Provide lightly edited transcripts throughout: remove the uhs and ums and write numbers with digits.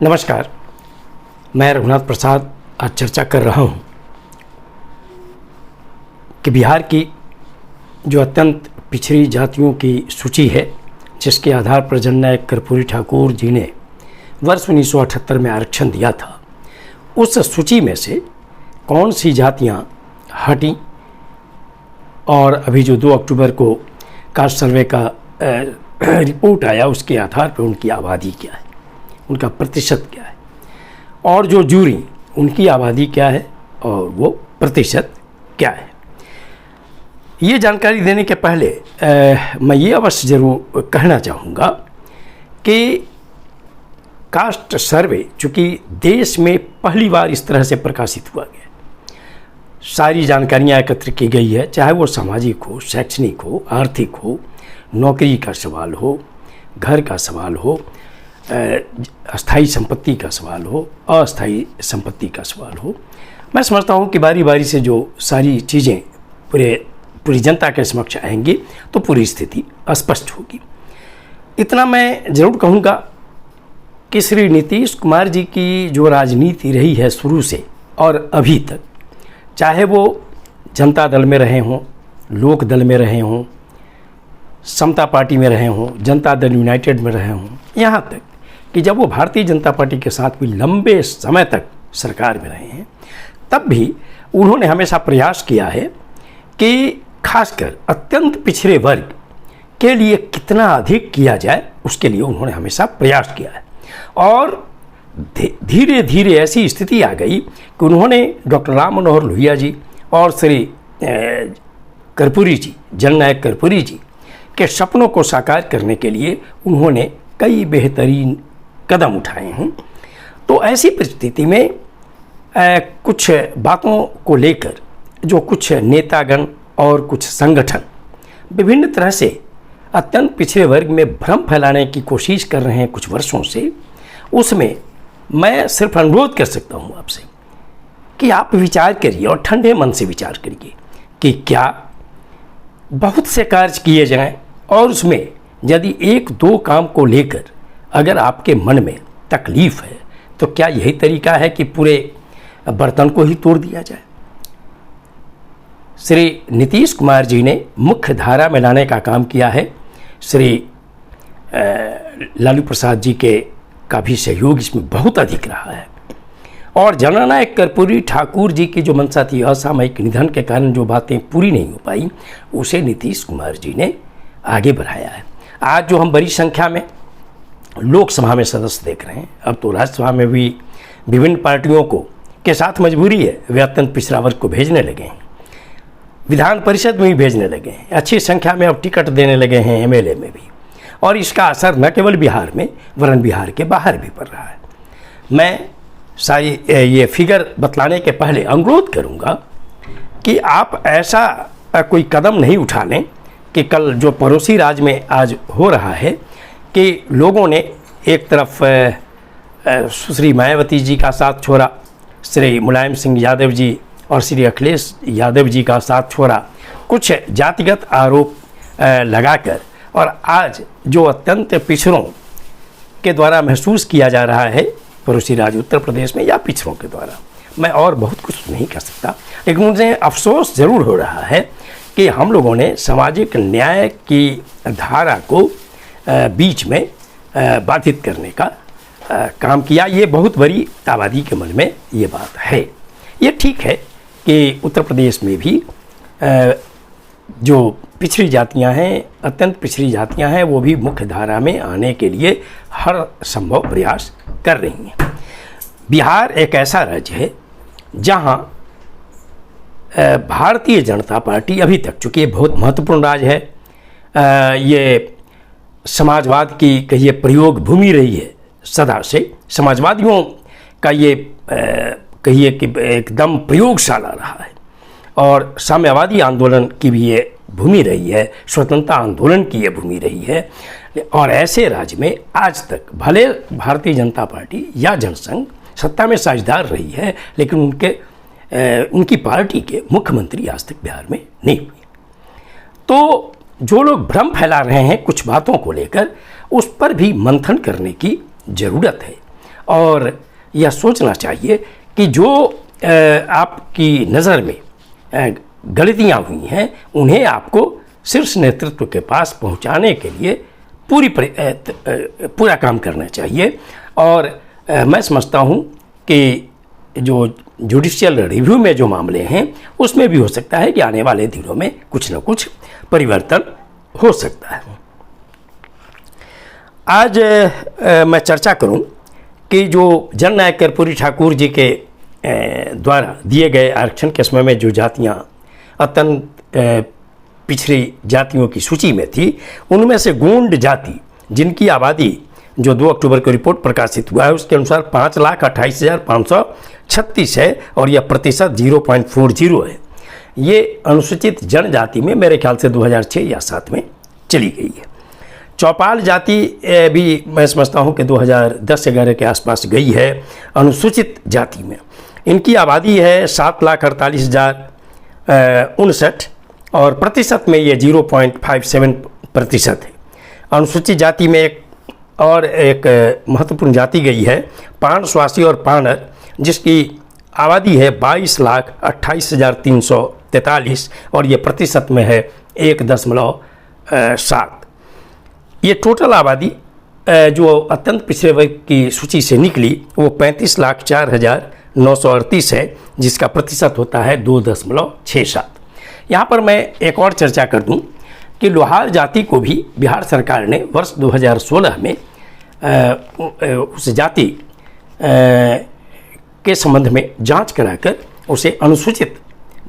नमस्कार, मैं रघुनाथ प्रसाद आज चर्चा कर रहा हूं कि बिहार की जो अत्यंत पिछड़ी जातियों की सूची है, जिसके आधार पर जननायक कर्पूरी ठाकुर जी ने वर्ष 1978 में आरक्षण दिया था, उस सूची में से कौन सी जातियां हटी और अभी जो 2 अक्टूबर को कास्ट सर्वे का रिपोर्ट आया, उसके आधार पर उनकी आबादी क्या है, उनका प्रतिशत क्या है, और जो जूरी उनकी आबादी क्या है और वो प्रतिशत क्या है। ये जानकारी देने के पहले मैं ये अवश्य ज़रूर कहना चाहूँगा कि कास्ट सर्वे चूँकि देश में पहली बार इस तरह से प्रकाशित हुआ गया, सारी जानकारियाँ एकत्र की गई है, चाहे वो सामाजिक हो, शैक्षणिक हो, आर्थिक हो, नौकरी का सवाल हो, घर का सवाल हो, अस्थाई संपत्ति का सवाल हो, अस्थाई संपत्ति का सवाल हो। मैं समझता हूँ कि बारी बारी से जो सारी चीज़ें पूरी जनता के समक्ष आएंगी तो पूरी स्थिति स्पष्ट होगी। इतना मैं ज़रूर कहूँगा कि श्री नीतीश कुमार जी की जो राजनीति रही है शुरू से और अभी तक, चाहे वो जनता दल में रहे हों, लोक दल में रहे हों, समता पार्टी में रहे हों, जनता दल यूनाइटेड में रहे हों, यहाँ तक कि जब वो भारतीय जनता पार्टी के साथ भी लंबे समय तक सरकार में रहे हैं, तब भी उन्होंने हमेशा प्रयास किया है कि खासकर अत्यंत पिछड़े वर्ग के लिए कितना अधिक किया जाए, उसके लिए उन्होंने हमेशा प्रयास किया है। और धीरे धीरे ऐसी स्थिति आ गई कि उन्होंने डॉक्टर राम मनोहर लोहिया जी और श्री कर्पूरी जी, जननायक कर्पूरी जी के सपनों को साकार करने के लिए उन्होंने कई बेहतरीन कदम उठाए हैं। तो ऐसी परिस्थिति में कुछ बातों को लेकर जो कुछ नेतागण और कुछ संगठन विभिन्न तरह से अत्यंत पिछड़े वर्ग में भ्रम फैलाने की कोशिश कर रहे हैं कुछ वर्षों से, उसमें मैं सिर्फ अनुरोध कर सकता हूं आपसे कि आप विचार करिए और ठंडे मन से विचार करिए कि क्या बहुत से कार्य किए जाएं और उसमें यदि 1-2 काम को लेकर अगर आपके मन में तकलीफ है तो क्या यही तरीका है कि पूरे बर्तन को ही तोड़ दिया जाए। श्री नीतीश कुमार जी ने मुख्य धारा में लाने का काम किया है। श्री लालू प्रसाद जी के का भी सहयोग इसमें बहुत अधिक रहा है। और जननायक कर्पूरी ठाकुर जी की जो मंशा थी, असामयिक निधन के कारण जो बातें पूरी नहीं हो पाई, उसे नीतीश कुमार जी ने आगे बढ़ाया है। आज जो हम बड़ी संख्या में लोकसभा में सदस्य देख रहे हैं, अब तो राज्यसभा में भी विभिन्न पार्टियों को के साथ मजबूरी है, वे अत्यंत पिछड़ा वर्ग को भेजने लगे हैं, विधान परिषद में भी भेजने लगे हैं, अच्छी संख्या में अब टिकट देने लगे हैं एमएलए में भी, और इसका असर न केवल बिहार में वरन बिहार के बाहर भी पड़ रहा है। मैं सारी ये फिगर बतलाने के पहले अनुरोध करूंगा कि आप ऐसा कोई कदम नहीं उठा लें कि कल जो पड़ोसी राज्य में आज हो रहा है कि लोगों ने एक तरफ सुश्री मायावती जी का साथ छोड़ा, श्री मुलायम सिंह यादव जी और श्री अखिलेश यादव जी का साथ छोड़ा, कुछ जातिगत आरोप लगाकर, और आज जो अत्यंत पिछड़ों के द्वारा महसूस किया जा रहा है पड़ोसी राज्य उत्तर प्रदेश में या पिछड़ों के द्वारा, मैं और बहुत कुछ नहीं कह सकता, लेकिन मुझे अफसोस ज़रूर हो रहा है कि हम लोगों ने सामाजिक न्याय की धारा को बीच में बाधित करने का काम किया। ये बहुत बड़ी आबादी के मन में ये बात है। ये ठीक है कि उत्तर प्रदेश में भी जो पिछड़ी जातियां हैं, अत्यंत पिछड़ी जातियां हैं, वो भी मुख्य धारा में आने के लिए हर संभव प्रयास कर रही हैं। बिहार एक ऐसा राज्य है जहां भारतीय जनता पार्टी अभी तक, चूँकि ये बहुत महत्वपूर्ण राज्य है, ये समाजवाद की कहिए प्रयोग भूमि रही है सदा से, समाजवादियों का ये कहिए कि एकदम प्रयोगशाला रहा है, और साम्यवादी आंदोलन की भी ये भूमि रही है, स्वतंत्रता आंदोलन की ये भूमि रही है। और ऐसे राज्य में आज तक भले भारतीय जनता पार्टी या जनसंघ सत्ता में साझेदार रही है, लेकिन उनकी पार्टी के मुख्यमंत्री आज तक बिहार में नहीं हुए। तो जो लोग भ्रम फैला रहे हैं कुछ बातों को लेकर, उस पर भी मंथन करने की ज़रूरत है। और यह सोचना चाहिए कि जो आपकी नज़र में गलतियां हुई हैं उन्हें आपको शीर्ष नेतृत्व के पास पहुंचाने के लिए पूरा काम करना चाहिए। और मैं समझता हूं कि जो जुडिशियल रिव्यू में जो मामले हैं उसमें भी हो सकता है कि आने वाले दिनों में कुछ न कुछ परिवर्तन हो सकता है। आज मैं चर्चा करूं कि जो जननायक कर्पूरी ठाकुर जी के द्वारा दिए गए आरक्षण के समय में जो जातियां अत्यंत पिछड़ी जातियों की सूची में थी, उनमें से गोंड जाति जिनकी आबादी जो 2 अक्टूबर को रिपोर्ट प्रकाशित हुआ है उसके अनुसार 5,28,536 है और यह प्रतिशत 0.40 है। ये अनुसूचित जनजाति में मेरे ख्याल से 2006 या 7 में चली गई है। चौपाल जाति भी मैं समझता हूँ कि 2010-11 के आसपास गई है अनुसूचित जाति में। इनकी आबादी है 7,48,059 और प्रतिशत में ये 0.57% है। अनुसूचित जाति में एक महत्वपूर्ण जाति गई है पाण स्वासी और पाणर, जिसकी आबादी है 22,28,343 और ये प्रतिशत में है 1.7। ये टोटल आबादी जो अत्यंत पिछड़े वर्ग की सूची से निकली वो 35,04,938 है, जिसका प्रतिशत होता है 2.67। यहाँ पर मैं एक और चर्चा कर दूँ कि लोहार जाति को भी बिहार सरकार ने वर्ष 2016 में उस जाति के संबंध में जांच कराकर उसे अनुसूचित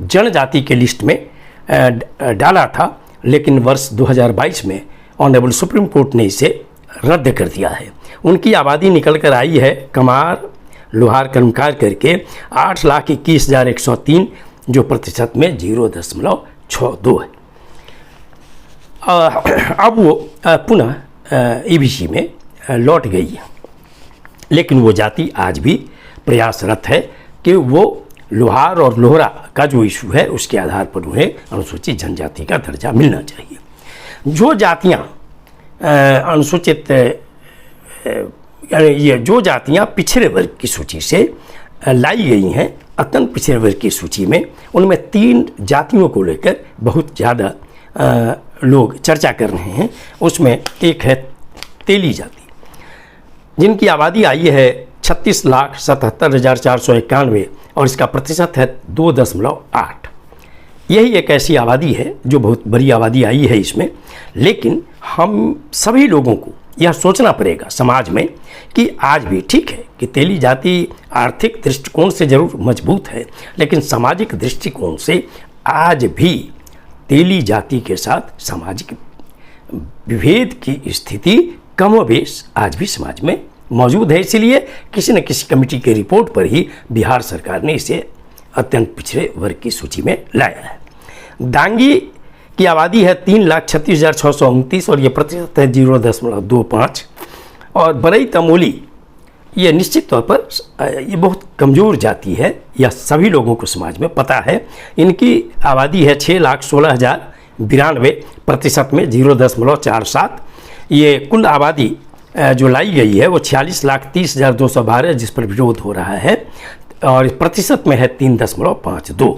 जनजाति के लिस्ट में डाला था, लेकिन वर्ष 2022 में ऑनरेबल सुप्रीम कोर्ट ने इसे रद्द कर दिया है। उनकी आबादी निकल कर आई है कमार लोहार कर्मकार करके 8,21,103 जो प्रतिशत में 0.62 है। अब वो पुनः ईबीसी में लौट गई है, लेकिन वो जाति आज भी प्रयासरत है कि वो लोहार और लोहरा का जो इशू है उसके आधार पर उन्हें अनुसूचित जनजाति का दर्जा मिलना चाहिए। जो जातियाँ अनुसूचित ये जो जातियाँ पिछड़े वर्ग की सूची से लाई गई हैं अत्यंत पिछड़े वर्ग की सूची में, उनमें 3 जातियों को लेकर बहुत ज़्यादा लोग चर्चा कर रहे हैं। उसमें एक है तेली जाति, जिनकी आबादी आई है 36,77,491 और इसका प्रतिशत है 2.8। यही एक ऐसी आबादी है जो बहुत बड़ी आबादी आई है इसमें, लेकिन हम सभी लोगों को यह सोचना पड़ेगा समाज में कि आज भी ठीक है कि तेली जाति आर्थिक दृष्टिकोण से जरूर मजबूत है, लेकिन सामाजिक दृष्टिकोण से आज भी तेली जाति के साथ सामाजिक विभेद की स्थिति कमोबेश आज भी समाज में मौजूद है। इसलिए किसी न किसी कमेटी की रिपोर्ट पर ही बिहार सरकार ने इसे अत्यंत पिछड़े वर्ग की सूची में लाया है। दांगी की आबादी है 3,36,629 और ये प्रतिशत है 0.25। और बरई तमोली ये निश्चित तौर पर ये बहुत कमज़ोर जाति है, यह सभी लोगों को समाज में पता है। इनकी आबादी है 6,16,092 प्रतिशत में 0.47। ये कुल आबादी जो लाई गई है वो 46,30,212 जिस पर विरोध हो रहा है और प्रतिशत में है 3.52।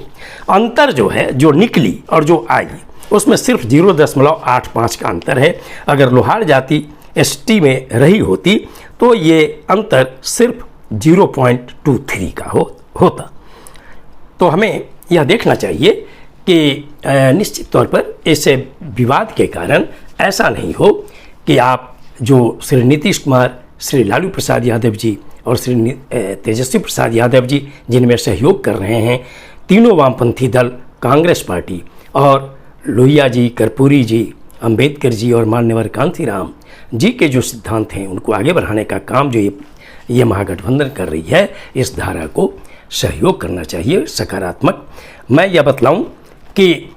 अंतर जो है जो निकली और जो आई उसमें सिर्फ 0.85 का अंतर है। अगर लोहार जाति एसटी में रही होती तो ये अंतर सिर्फ 0.23 का होता। तो हमें यह देखना चाहिए कि निश्चित तौर पर ऐसे विवाद के कारण ऐसा नहीं हो कि आप जो श्री नीतीश कुमार, श्री लालू प्रसाद यादव जी और श्री तेजस्वी प्रसाद यादव जी जिनमें सहयोग कर रहे हैं, तीनों वामपंथी दल, कांग्रेस पार्टी और लोहिया जी, कर्पूरी जी, अंबेडकर जी और मान्यवर कांतीराम जी के जो सिद्धांत हैं उनको आगे बढ़ाने का काम जो ये महागठबंधन कर रही है, इस धारा को सहयोग करना चाहिए सकारात्मक। मैं यह बतलाऊं कि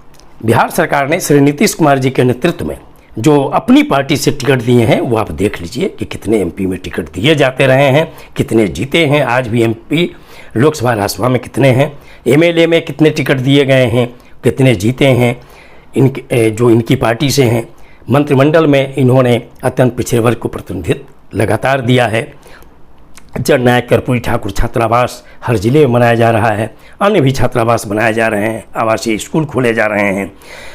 बिहार सरकार ने श्री नीतीश कुमार जी के नेतृत्व में जो अपनी पार्टी से टिकट दिए हैं वो आप देख लीजिए कि कितने एमपी में टिकट दिए जाते रहे हैं, कितने जीते हैं। आज भी एमपी लोकसभा राज्यसभा में कितने हैं, एमएलए में कितने टिकट दिए गए हैं, कितने जीते हैं जो इनकी पार्टी से हैं। मंत्रिमंडल में इन्होंने अत्यंत पिछड़े वर्ग को प्रतिनिधित्व लगातार दिया है। जननायक कर्पूरी ठाकुर छात्रावास हर जिले में बनाया जा रहा है, अन्य भी छात्रावास बनाए जा रहे हैं, आवासीय स्कूल खोले जा रहे हैं।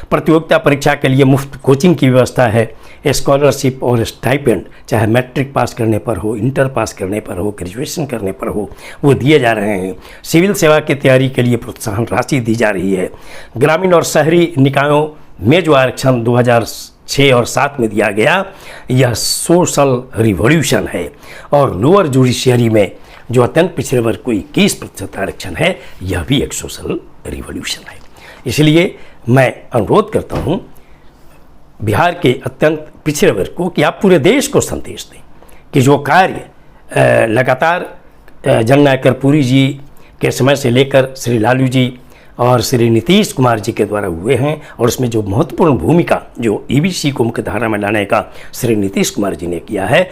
प्रतियोगिता परीक्षा के लिए मुफ्त कोचिंग की व्यवस्था है। स्कॉलरशिप और स्टाइपेंड चाहे मैट्रिक पास करने पर हो, इंटर पास करने पर हो, ग्रेजुएशन करने पर हो, वो दिए जा रहे हैं। सिविल सेवा की तैयारी के लिए प्रोत्साहन राशि दी जा रही है। ग्रामीण और शहरी निकायों में जो आरक्षण 2006 और 7 में दिया गया, यह सोशल रिवॉल्यूशन है। और लोअर जुडिशियरी में जो अत्यंत पिछड़े वर्ग को 21% आरक्षण है, यह भी एक सोशल रिवॉल्यूशन है। इसलिए मैं अनुरोध करता हूँ बिहार के अत्यंत पिछड़े वर्ग को कि आप पूरे देश को संदेश दें कि जो कार्य लगातार जननायक कर्पूरी जी के समय से लेकर श्री लालू जी और श्री नीतीश कुमार जी के द्वारा हुए हैं, और उसमें जो महत्वपूर्ण भूमिका जो ईबीसी को मुख्य धारा में लाने का श्री नीतीश कुमार जी ने किया है,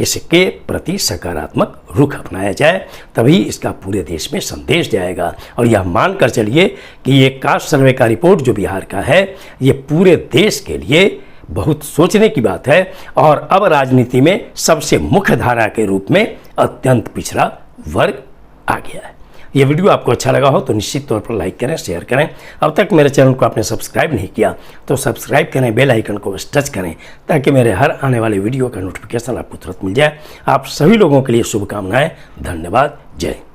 इसके प्रति सकारात्मक रुख अपनाया जाए, तभी इसका पूरे देश में संदेश जाएगा। और यह मानकर चलिए कि ये कास्ट सर्वे का रिपोर्ट जो बिहार का है, ये पूरे देश के लिए बहुत सोचने की बात है। और अब राजनीति में सबसे मुख्य धारा के रूप में अत्यंत पिछड़ा वर्ग आ गया है। ये वीडियो आपको अच्छा लगा हो तो निश्चित तौर पर लाइक करें, शेयर करें। अब तक मेरे चैनल को आपने सब्सक्राइब नहीं किया तो सब्सक्राइब करें, बेल आइकन को टच करें, ताकि मेरे हर आने वाले वीडियो का नोटिफिकेशन आपको तुरंत मिल जाए। आप सभी लोगों के लिए शुभकामनाएं। धन्यवाद। जय हिंद।